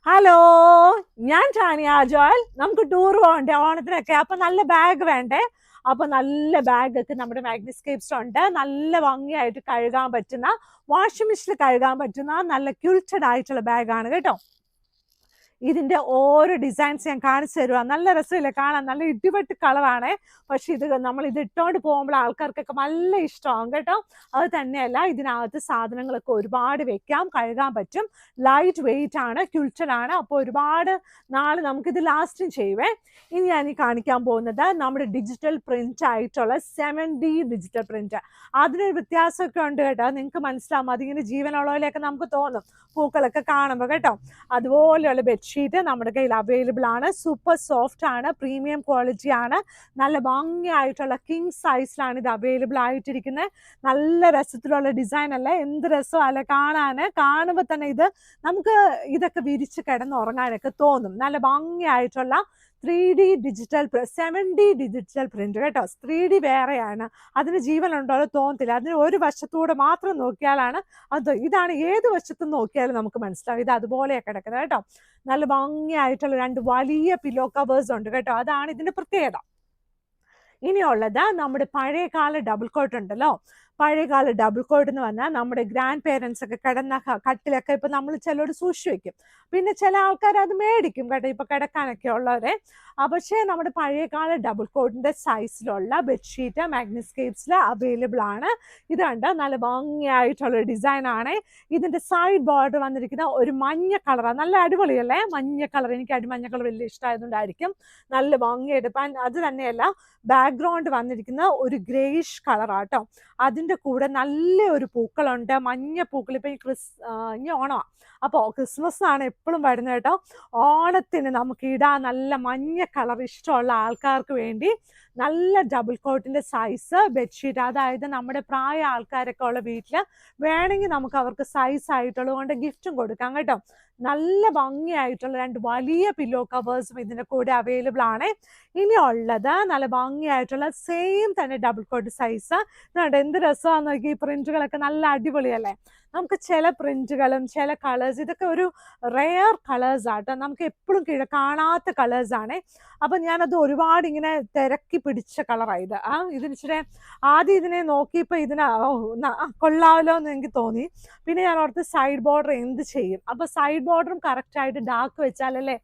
Hello, ഞാൻ Tanya Joel. നമുക്ക് tour പോകണ്ടേ ഓണത്തിനൊക്കെ? അപ്പൊ നല്ല ബാഗ് വേണ്ടേ? അപ്പൊ നല്ല ബാഗ് ഒക്കെ നമ്മുടെ മാഗ്നിസ്കേപ്സ് ഉണ്ട്. നല്ല ഭംഗിയായിട്ട് കഴുകാൻ പറ്റുന്ന, വാഷിംഗ് മെഷീനിൽ കഴുകാൻ പറ്റുന്ന നല്ല ക്യൂൾറ്റഡ് ആയിട്ടുള്ള ബാഗാണ് കേട്ടോ. ഇതിന്റെ ഓരോ ഡിസൈൻസ് ഞാൻ കാണിച്ചു തരുക. നല്ല രസമില്ലേ കാണാൻ? നല്ല ഇടിവെട്ട് കളറാണ്. പക്ഷെ നമ്മൾ ഇത് ഇട്ടോണ്ട് പോകുമ്പോൾ ആൾക്കാർക്കൊക്കെ നല്ല ഇഷ്ടമാകും കേട്ടോ. അത് തന്നെയല്ല, ഇതിനകത്ത് സാധനങ്ങളൊക്കെ ഒരുപാട് വെക്കാം, കഴുകാൻ പറ്റും. ലൈറ്റ് വെയിറ്റ് ആണ്, ക്യൂൾറ്റഡ് ആണ്. അപ്പോൾ ഒരുപാട് നാളെ നമുക്കിത് ലാസ്റ്റും ചെയ്യുവേ. ഇനി ഞാൻ കാണിക്കാൻ പോകുന്നത് നമ്മുടെ ഡിജിറ്റൽ പ്രിന്റ് ആയിട്ടുള്ള 7D ഡിജിറ്റൽ പ്രിന്റ്. അതിനൊരു വ്യത്യാസമൊക്കെ ഉണ്ട് കേട്ടോ. നിങ്ങൾക്ക് മനസ്സിലാവും, അതിങ്ങനെ ജീവനുള്ളതിലൊക്കെ നമുക്ക് തോന്നും പൂക്കളൊക്കെ കാണുമ്പോൾ കേട്ടോ. അതുപോലെയുള്ള ബെഡ്ഷീറ്റ് നമ്മുടെ കയ്യിൽ അവൈലബിൾ ആണ്. സൂപ്പർ സോഫ്റ്റ് ആണ്, പ്രീമിയം ക്വാളിറ്റി ആണ്. നല്ല ഭംഗിയായിട്ടുള്ള കിങ് സൈസിലാണ് ഇത് അവൈലബിൾ ആയിട്ടിരിക്കുന്നത്. നല്ല രസത്തിലുള്ള ഡിസൈൻ അല്ലേ? എന്ത് രസമല്ലേ കാണുമ്പോൾ തന്നെ നമുക്ക് ഇതൊക്കെ വിരിച്ച് കിടന്നുറങ്ങാനൊക്കെ തോന്നും. നല്ല ഭംഗിയായിട്ടുള്ള 3D digital 7D digital print കേട്ടോ. 3D വേറെയാണ്, അതിന് ജീവനുണ്ടോ തോന്നത്തില്ല. അതിന് ഒരു വശത്തൂടെ മാത്രം നോക്കിയാലാണ് ഇതാണ് ഏത് വശത്തും നോക്കിയാലും നമുക്ക് മനസ്സിലാവും ഇത് അതുപോലെയാണ് കിടക്കുന്നത് കേട്ടോ. നല്ല ഭംഗിയായിട്ടുള്ള 2 വലിയ പില്ലോ കവേഴ്സ് ഉണ്ട് കേട്ടോ. അതാണ് ഇതിന്റെ പ്രത്യേകത. ഇനിയുള്ളത് നമ്മുടെ പഴയകാല ഡബിൾ കോട്ട് ഉണ്ടല്ലോ. പഴയകാല ഡബിൾ കോട്ട് എന്ന് പറഞ്ഞാൽ നമ്മുടെ ഗ്രാൻഡ് പേരൻസ് ഒക്കെ കിടന്ന കട്ടിലൊക്കെ ഇപ്പൊ നമ്മൾ ചിലർ സൂക്ഷിച്ചു വെക്കും. പിന്നെ ചില ആൾക്കാർ അത് മേടിക്കും കേട്ടോ, ഇപ്പൊ കിടക്കാനൊക്കെ ഉള്ളവരെ. പക്ഷേ നമ്മുടെ പഴയകാല ഡബിൾ കോട്ടിന്റെ സൈസിലുള്ള ബെഡ്ഷീറ്റ് മാഗ്നിസ്കേപ്സിൽ അവൈലബിൾ ആണ്. ഇത് കണ്ട് നല്ല ഭംഗിയായിട്ടുള്ള ഡിസൈൻ ആണ്. ഇതിന്റെ സൈഡ് ബോർഡർ വന്നിരിക്കുന്ന ഒരു മഞ്ഞ കളറാണ്. നല്ല അടിപൊളിയല്ലേ മഞ്ഞ കളർ? എനിക്ക് മഞ്ഞ കളർ വലിയ ഇഷ്ടമായതുകൊണ്ടായിരിക്കും നല്ല ഭംഗിയായിട്ട്. അത് തന്നെയല്ല, ബാക്ക്ഗ്രൗണ്ട് വന്നിരിക്കുന്ന ഒരു ഗ്രേയിഷ് കളറാട്ടോ. അതിൻ്റെ കൂടെ നല്ല ഒരു പൂക്കളുണ്ട്, മഞ്ഞ പൂക്കൾ. ഇപ്പം ഇനി ഓണമാണ്, അപ്പോൾ ക്രിസ്മസ് ആണ് എപ്പോഴും വരുന്നത് കേട്ടോ. ഓണത്തിന് നമുക്ക് ഇടാൻ നല്ല മഞ്ഞ കളർ ഇഷ്ടമുള്ള ആൾക്കാർക്ക് വേണ്ടി നല്ല ഡബിൾ കോട്ടിൻ്റെ സൈസ് ബെഡ്ഷീറ്റ്. അതായത് നമ്മുടെ പ്രായ ആൾക്കാരൊക്കെ ഉള്ള വീട്ടിൽ വേണമെങ്കിൽ നമുക്ക് അവർക്ക് സൈസ് ആയിട്ടുള്ളത് കൊണ്ട് ഗിഫ്റ്റും കൊടുക്കാം കേട്ടോ. നല്ല ഭംഗിയായിട്ടുള്ള 2 വലിയ പില്ലോ കവേഴ്സും ഇതിൻ്റെ കൂടെ അവൈലബിൾ ആണ്. ഇനി ഉള്ളത് നല്ല ഭംഗിയായിട്ടുള്ള സെയിം തന്നെ ഡബിൾ കോട്ട് സൈസ്. എന്ത് രസമാണെന്ന് നോക്കി, ഈ പ്രിന്റുകളൊക്കെ നല്ല അടിപൊളിയല്ലേ? നമുക്ക് ചില പ്രിന്റുകളും ചില കളേഴ്സ്, ഇതൊക്കെ ഒരു റെയർ കളേഴ്സ് ആട്ടോ, നമുക്ക് എപ്പോഴും കാണാത്ത കളേഴ്സ് ആണ്. അപ്പം ഞാനത് ഒരുപാട് ഇങ്ങനെ തിരക്കി പിടിച്ച കളറായത്. ഇതിനിച്ചിരി ആദ്യം ഇതിനെ നോക്കിയപ്പോൾ കൊള്ളാമല്ലോ എന്ന് എനിക്ക് തോന്നി. പിന്നെ ഞാൻ ഓർത്ത് സൈഡ് ബോർഡർ എന്ത് ചെയ്യും. അപ്പോൾ സൈഡ് ബോർഡറും കറക്റ്റായിട്ട് ഡാർക്ക് വെച്ചാലല്ലേ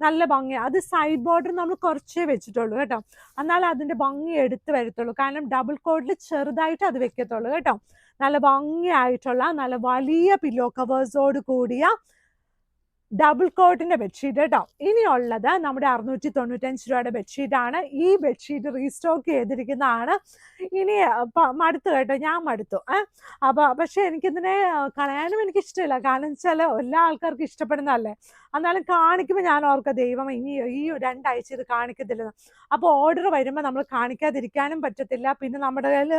നല്ല ഭംഗി. അത് സൈഡ് ബോർഡർ നമ്മൾ കുറച്ചേ വെച്ചിട്ടുള്ളൂ കേട്ടോ, എന്നാലും അതിൻ്റെ ഭംഗി എടുത്ത് വരത്തുള്ളൂ. കാരണം ഡബിൾ കോട്ടിൽ ചെറുതായിട്ട് അത് വെക്കത്തുള്ളൂ കേട്ടോ. നല്ല ഭംഗിയായിട്ടുള്ള നല്ല വലിയ പില്ലോ കവേഴ്സോട് കൂടിയ ഡബിൾ കോട്ടിന്റെ ബെഡ്ഷീറ്റ് കേട്ടോ. ഇനിയുള്ളത് നമ്മുടെ 695 രൂപയുടെ ബെഡ്ഷീറ്റാണ്. ഈ ബെഡ്ഷീറ്റ് റീസ്റ്റോക്ക് ചെയ്തിരിക്കുന്നതാണ്. ഇനി മടുത്തു കേട്ടോ, ഞാൻ മടുത്തു. പക്ഷെ എനിക്കിതിനെ കളയാനും എനിക്കിഷ്ടമില്ല. കാരണം വെച്ചാൽ എല്ലാ ആൾക്കാർക്കും ഇഷ്ടപ്പെടുന്നതല്ലേ. എന്നാലും കാണിക്കുമ്പോൾ ഞാൻ ഓർക്കുക, ദൈവം ഈ 2 ആഴ്ച ഇത് കാണിക്കത്തില്ലെന്ന്. അപ്പോൾ ഓർഡർ വരുമ്പോൾ നമ്മൾ കാണിക്കാതിരിക്കാനും പറ്റത്തില്ല, പിന്നെ നമ്മുടെ കയ്യിൽ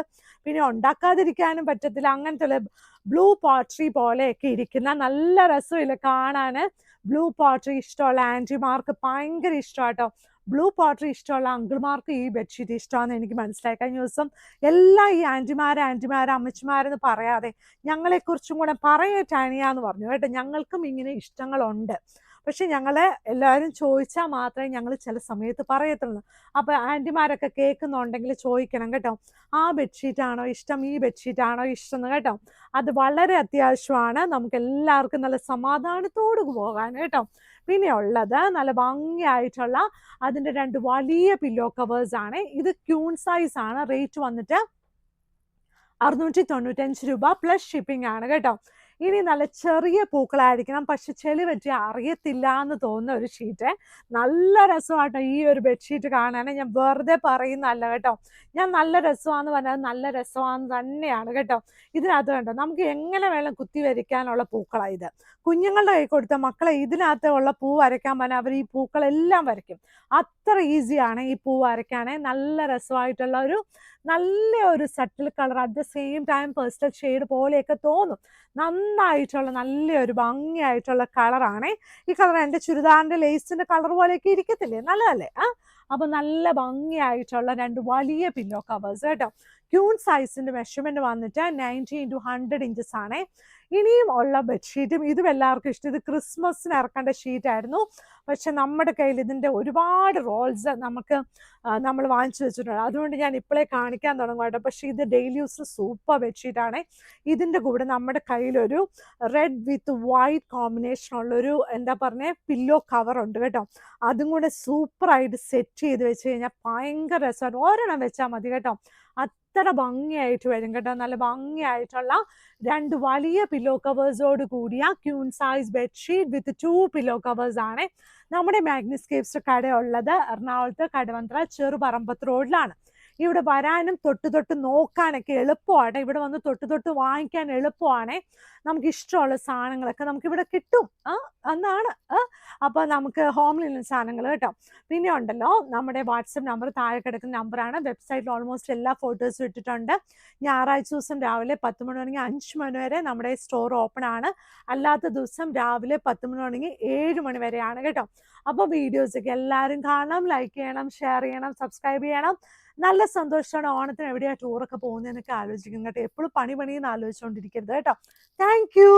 പിന്നെ ഉണ്ടാക്കാതിരിക്കാനും പറ്റത്തില്ല. അങ്ങനത്തെ ബ്ലൂ പോട്രി പോലെയൊക്കെ ഇരിക്കുന്ന നല്ല രസമില്ല കാണാൻ. ബ്ലൂ പോട്രി ഇഷ്ടമുള്ള ആൻറ്റിമാർക്ക് ഭയങ്കര ഇഷ്ടമാട്ടോ. ബ്ലൂ പോട്രി ഇഷ്ടമുള്ള അങ്കിൾമാർക്ക് ഈ ബെഡ്ഷീറ്റ് ഇഷ്ടമാണെന്ന് എനിക്ക് മനസ്സിലായി. കഴിഞ്ഞ ദിവസം എല്ലാം ഈ ആൻറ്റിമാരെ അമ്മച്ചിമാരെന്ന് പറയാതെ ഞങ്ങളെക്കുറിച്ചും കൂടെ ടാനിയാന്ന് പറഞ്ഞു കേട്ടോ. ഞങ്ങൾക്കും ഇങ്ങനെ ഇഷ്ടങ്ങളുണ്ട്, പക്ഷെ ഞങ്ങളെ എല്ലാവരും ചോദിച്ചാൽ മാത്രമേ ഞങ്ങൾ ചില സമയത്ത് പറയത്തുള്ളൂ. അപ്പോൾ ആൻറ്റിമാരൊക്കെ കേൾക്കുന്നുണ്ടെങ്കിൽ ചോദിക്കണം കേട്ടോ, ആ ബെഡ്ഷീറ്റാണോ ഇഷ്ടം, ഈ ബെഡ്ഷീറ്റാണോ ഇഷ്ടം എന്ന് കേട്ടോ. അത് വളരെ അത്യാവശ്യമാണ് നമുക്ക് എല്ലാവർക്കും നല്ല സമാധാനത്തോട് പോകാൻ കേട്ടോ. പിന്നെ ഉള്ളത് നല്ല ഭംഗിയായിട്ടുള്ള അതിൻ്റെ 2 വലിയ പില്ലോ കവേഴ്സ് ആണ്. ഇത് ക്യൂൺ സൈസ് ആണ്. റേറ്റ് വന്നിട്ട് 695 രൂപ പ്ലസ് ഷിപ്പിംഗ് ആണ് കേട്ടോ. ഇനി നല്ല ചെറിയ പൂക്കളായിരിക്കണം, പക്ഷെ ചെളി പറ്റി അറിയത്തില്ല എന്ന് തോന്നുന്ന ഒരു ഷീറ്റ്. നല്ല രസമാട്ടോ ഈ ഒരു ബെഡ്ഷീറ്റ് കാണാൻ. ഞാൻ വെറുതെ പറയുന്നതല്ല കേട്ടോ, ഞാൻ നല്ല രസമാണെന്ന് പറഞ്ഞാൽ നല്ല രസമാണെന്ന് തന്നെയാണ് കേട്ടോ. ഇതിനകത്ത് കണ്ടോ, നമുക്ക് എങ്ങനെ വേണം കുത്തി വരയ്ക്കാനുള്ള പൂക്കളാണ് ഇത്. കുഞ്ഞുങ്ങളുടെ കൈ കൊടുത്ത മക്കളെ ഇതിനകത്ത് ഉള്ള പൂ വരയ്ക്കാൻ പറഞ്ഞാൽ അവർ ഈ പൂക്കളെല്ലാം വരയ്ക്കും. അത്ര ഈസിയാണ് ഈ പൂ വരയ്ക്കാനേ. നല്ല രസമായിട്ടുള്ള നല്ല ഒരു subtle colour, at the same time pastel shade പോലെയൊക്കെ തോന്നും. നന്നായിട്ടുള്ള നല്ലൊരു ഭംഗിയായിട്ടുള്ള കളറാണ് ഈ കളർ. എൻ്റെ ചുരിദാറിൻ്റെ ലേസിൻ്റെ കളർ പോലെയൊക്കെ ഇരിക്കത്തില്ലേ, നല്ലതല്ലേ? അപ്പൊ നല്ല ഭംഗിയായിട്ടുള്ള 2 വലിയ പില്ലോ കവേഴ്സ് കേട്ടോ. ക്യൂൺ സൈസിന്റെ മെഷർമെന്റ് വന്നിട്ട് 90x100 ഇഞ്ചസ് ആണ്. ഇനിയും ഉള്ള ബെഡ്ഷീറ്റും ഇതും എല്ലാവർക്കും ഇഷ്ടം. ഇത് ക്രിസ്മസിന് ഇറക്കേണ്ട ഷീറ്റ് ആയിരുന്നു. പക്ഷെ നമ്മുടെ കയ്യിൽ ഇതിന്റെ ഒരുപാട് റോൾസ് നമ്മൾ വാങ്ങിച്ചു വെച്ചിട്ടുണ്ട്. അതുകൊണ്ട് ഞാൻ ഇപ്പോഴേ കാണിക്കാൻ തുടങ്ങും കേട്ടോ. പക്ഷെ ഇത് ഡെയിലി യൂസ് സൂപ്പർ ബെഡ്ഷീറ്റ് ആണ്. ഇതിന്റെ കൂടെ നമ്മുടെ കയ്യിലൊരു റെഡ് വിത്ത് വൈറ്റ് കോമ്പിനേഷൻ ഉള്ളൊരു എന്താ പറഞ്ഞ പില്ലോ കവർ ഉണ്ട് കേട്ടോ. അതും കൂടെ സൂപ്പറായിട്ട് സെറ്റ് ചെയ്ത് വെച്ച് കഴിഞ്ഞാൽ ഭയങ്കര രസമാണ്. ഒരെണ്ണം വെച്ചാൽ മതി കേട്ടോ. അത്ര ഭംഗിയായിട്ട് വരും കേട്ടോ. നല്ല ഭംഗിയായിട്ടുള്ള 2 വലിയ പില്ലോ കവേഴ്സോട് കൂടിയ ക്യൂൺ സൈസ് ബെഡ്ഷീറ്റ് വിത്ത് 2 പില്ലോ കവേഴ്സ് ആണ് നമ്മുടെ മാഗ്നിസ്കേപ്സ് കട ഉള്ളത്. എറണാകുളത്ത് കടവന്ത്ര ചെറുപറമ്പത്ത് റോഡിലാണ്. ഇവിടെ വരാനും തൊട്ട് നോക്കാനൊക്കെ എളുപ്പമാണ്. ഇവിടെ വന്ന് തൊട്ട് വാങ്ങിക്കാൻ എളുപ്പമാണ്. നമുക്ക് ഇഷ്ടമുള്ള സാധനങ്ങളൊക്കെ നമുക്കിവിടെ കിട്ടും എന്നാണ്. അപ്പോൾ നമുക്ക് ഹോമിലുള്ള സാധനങ്ങൾ കേട്ടോ. പിന്നെ ഉണ്ടല്ലോ, നമ്മുടെ വാട്സപ്പ് നമ്പർ താഴെ കിടക്കുന്ന നമ്പറാണ്. വെബ്സൈറ്റിൽ ഓൾമോസ്റ്റ് എല്ലാ ഫോട്ടോസും ഇട്ടിട്ടുണ്ട്. ഞായറാഴ്ച ദിവസം രാവിലെ 10 മണി തുടങ്ങി 5 മണി വരെ നമ്മുടെ സ്റ്റോർ ഓപ്പൺ ആണ്. അല്ലാത്ത ദിവസം രാവിലെ 10 മണി തുടങ്ങി 7 മണി വരെയാണ് കേട്ടോ. അപ്പോൾ വീഡിയോസൊക്കെ എല്ലാവരും കാണണം, ലൈക്ക് ചെയ്യണം, ഷെയർ ചെയ്യണം, സബ്സ്ക്രൈബ് ചെയ്യണം. നല്ല സന്തോഷമാണ്. ഓണത്തിന് എവിടെയാ ടൂറൊക്കെ പോകുന്നതെന്നൊക്കെ ആലോചിക്കുന്നത് കേട്ടോ. എപ്പോഴും പണിയെന്ന് ആലോചിച്ചുകൊണ്ടിരിക്കരുത് കേട്ടോ. Thank you.